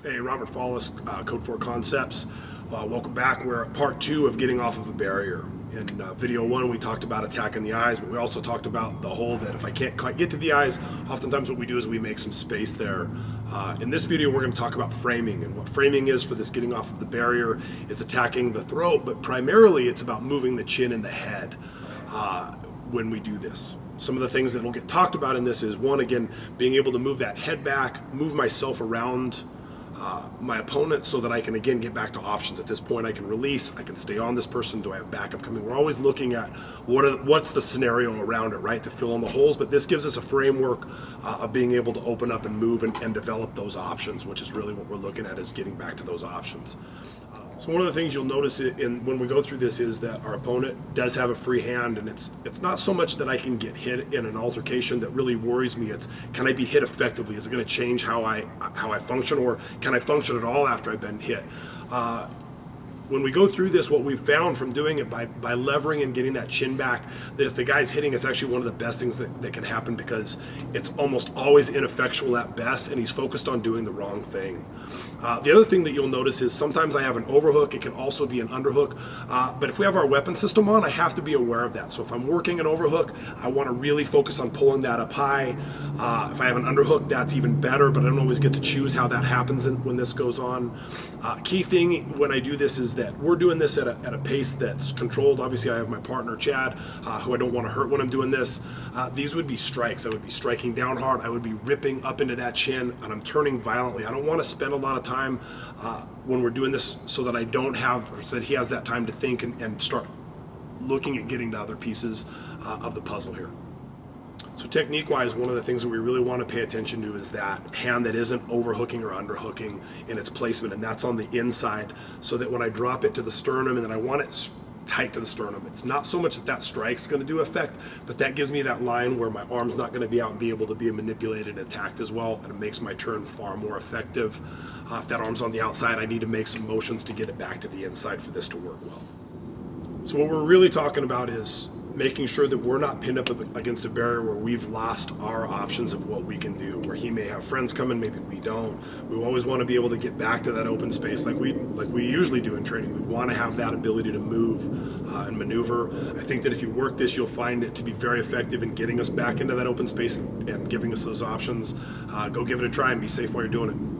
Hey, Robert Follis, Code 4 Concepts. Welcome back. We're at part 2 of getting off of a barrier. In video 1, we talked about attacking the eyes, but we also talked about the hole that if I can't quite get to the eyes, oftentimes what we do is we make some space there. In this video, we're going to talk about framing, and what framing is for this getting off of the barrier is attacking the throat, but primarily it's about moving the chin and the head when we do this. Some of the things that will get talked about in this is, one, again, being able to move that head back, move myself around my opponent so that I can again get back to options. At this point I can release, I can stay on this person, do I have backup coming? We're always looking at what's the scenario around it, right, to fill in the holes, but this gives us a framework of being able to open up and move and develop those options, which is really what we're looking at, is getting back to those options. So one of the things you'll notice when we go through this is that our opponent does have a free hand, and it's not so much that I can get hit in an altercation that really worries me. It's, can I be hit effectively? Is it going to change how I function, or can I function at all after I've been hit? When we go through this, what we've found from doing it by levering and getting that chin back, that if the guy's hitting, it's actually one of the best things that can happen, because it's almost always ineffectual at best, and he's focused on doing the wrong thing. The other thing that you'll notice is sometimes I have an overhook. It can also be an underhook. But if we have our weapon system on, I have to be aware of that. So if I'm working an overhook, I want to really focus on pulling that up high. If I have an underhook, that's even better, but I don't always get to choose how that happens when this goes on. Key thing when I do this is that we're doing this at a pace that's controlled. Obviously, I have my partner, Chad, who I don't want to hurt when I'm doing this. These would be strikes. I would be striking down hard. I would be ripping up into that chin, and I'm turning violently. I don't want to spend a lot of time when we're doing this so that I don't have, or so that he has that time to think and start looking at getting to other pieces of the puzzle here. So technique-wise, one of the things that we really want to pay attention to is that hand that isn't overhooking or underhooking in its placement, and that's on the inside, so that when I drop it to the sternum, and then I want it tight to the sternum, it's not so much that strike's going to do effect, but that gives me that line where my arm's not going to be out and be able to be manipulated and attacked as well, and it makes my turn far more effective. If that arm's on the outside, I need to make some motions to get it back to the inside for this to work well. So what we're really talking about is making sure that we're not pinned up against a barrier where we've lost our options of what we can do, where he may have friends coming, maybe we don't. We always want to be able to get back to that open space like we usually do in training. We want to have that ability to move and maneuver. I think that if you work this, you'll find it to be very effective in getting us back into that open space and giving us those options. Go give it a try and be safe while you're doing it.